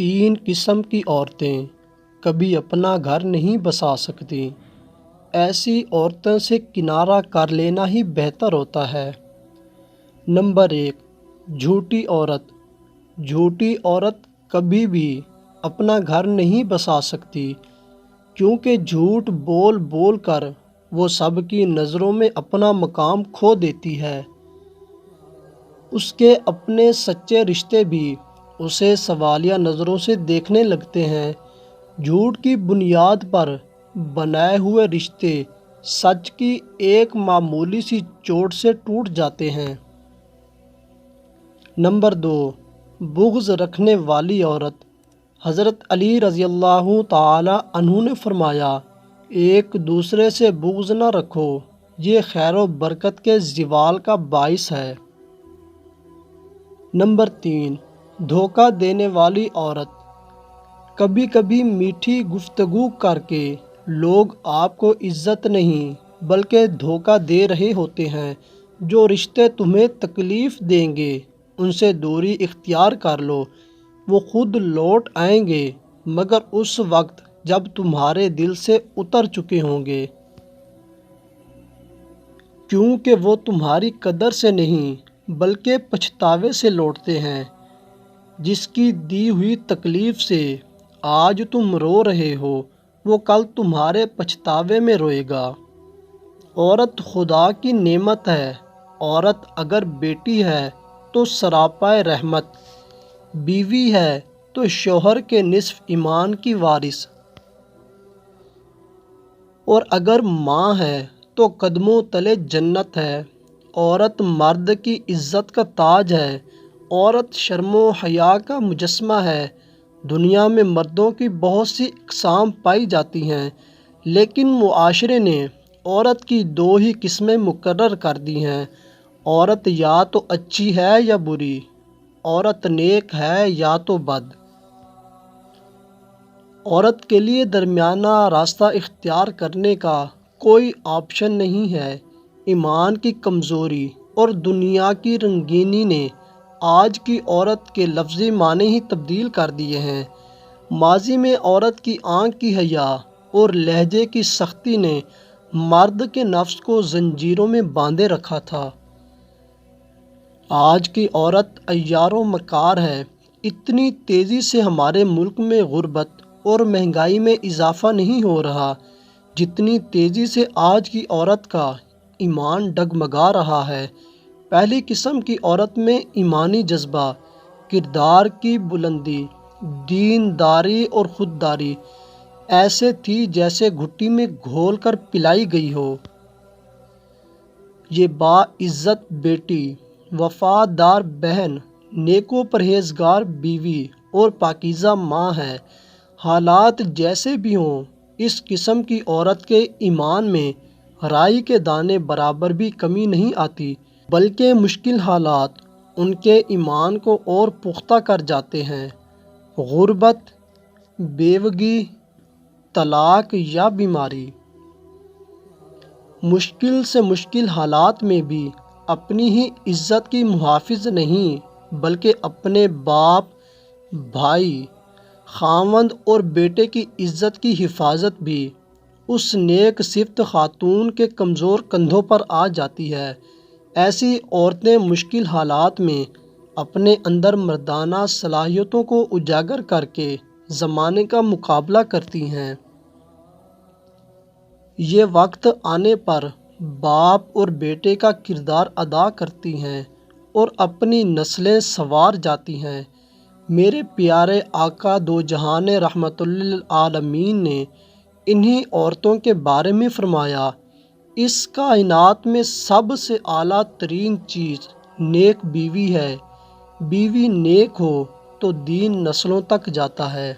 تین قسم کی عورتیں کبھی اپنا گھر نہیں بسا سکتی۔ ایسی عورتوں سے کنارہ کر لینا ہی بہتر ہوتا ہے۔ نمبر 1، جھوٹی عورت۔ جھوٹی عورت کبھی بھی اپنا گھر نہیں بسا سکتی، کیونکہ جھوٹ بول بول کر وہ سب کی نظروں میں اپنا مقام کھو دیتی ہے۔ اس کے اپنے سچے رشتے بھی اسے سوالیہ نظروں سے دیکھنے لگتے ہیں۔ جھوٹ کی بنیاد پر بنائے ہوئے رشتے سچ کی ایک معمولی سی چوٹ سے ٹوٹ جاتے ہیں۔ نمبر 2، بغض رکھنے والی عورت۔ حضرت علی رضی اللہ تعالی عنہ نے فرمایا، ایک دوسرے سے بغض نہ رکھو، یہ خیر و برکت کے زوال کا باعث ہے۔ نمبر 3، دھوکہ دینے والی عورت۔ کبھی کبھی میٹھی گفتگو کر کے لوگ آپ کو عزت نہیں بلکہ دھوکہ دے رہے ہوتے ہیں۔ جو رشتے تمہیں تکلیف دیں گے ان سے دوری اختیار کر لو، وہ خود لوٹ آئیں گے، مگر اس وقت جب تمہارے دل سے اتر چکے ہوں گے، کیونکہ وہ تمہاری قدر سے نہیں بلکہ پچھتاوے سے لوٹتے ہیں۔ جس کی دی ہوئی تکلیف سے آج تم رو رہے ہو، وہ کل تمہارے پچھتاوے میں روئے گا۔ عورت خدا کی نعمت ہے۔ عورت اگر بیٹی ہے تو سراپائے رحمت، بیوی ہے تو شوہر کے نصف ایمان کی وارث، اور اگر ماں ہے تو قدموں تلے جنت ہے۔ عورت مرد کی عزت کا تاج ہے۔ عورت شرم و حیا کا مجسمہ ہے۔ دنیا میں مردوں کی بہت سی اقسام پائی جاتی ہیں، لیکن معاشرے نے عورت کی دو ہی قسمیں مقرر کر دی ہیں: عورت یا تو اچھی ہے یا بری، عورت نیک ہے یا تو بد۔ عورت کے لیے درمیانہ راستہ اختیار کرنے کا کوئی آپشن نہیں ہے۔ ایمان کی کمزوری اور دنیا کی رنگینی نے آج کی عورت کے لفظی معنی ہی تبدیل کر دیے ہیں۔ ماضی میں عورت کی آنکھ کی حیا اور لہجے کی سختی نے مرد کے نفس کو زنجیروں میں باندھے رکھا تھا۔ آج کی عورت عیار و مکار ہے۔ اتنی تیزی سے ہمارے ملک میں غربت اور مہنگائی میں اضافہ نہیں ہو رہا جتنی تیزی سے آج کی عورت کا ایمان ڈگمگا رہا ہے۔ پہلی قسم کی عورت میں ایمانی جذبہ، کردار کی بلندی، دینداری اور خودداری ایسے تھی جیسے گھٹی میں گھول کر پلائی گئی ہو۔ یہ باعزت بیٹی، وفادار بہن، نیک و پرہیزگار بیوی اور پاکیزہ ماں ہے۔ حالات جیسے بھی ہوں، اس قسم کی عورت کے ایمان میں رائی کے دانے برابر بھی کمی نہیں آتی، بلکہ مشکل حالات ان کے ایمان کو اور پختہ کر جاتے ہیں۔ غربت، بیوگی، طلاق یا بیماری، مشکل سے مشکل حالات میں بھی اپنی ہی عزت کی محافظ نہیں بلکہ اپنے باپ، بھائی، خاوند اور بیٹے کی عزت کی حفاظت بھی اس نیک صفت خاتون کے کمزور کندھوں پر آ جاتی ہے۔ ایسی عورتیں مشکل حالات میں اپنے اندر مردانہ صلاحیتوں کو اجاگر کر کے زمانے کا مقابلہ کرتی ہیں۔ یہ وقت آنے پر باپ اور بیٹے کا کردار ادا کرتی ہیں اور اپنی نسلیں سنوار جاتی ہیں۔ میرے پیارے آقا دو جہان رحمت للعالمین نے انہی عورتوں کے بارے میں فرمایا، اس کائنات میں سب سے اعلیٰ ترین چیز نیک بیوی ہے۔ بیوی نیک ہو تو دین نسلوں تک جاتا ہے۔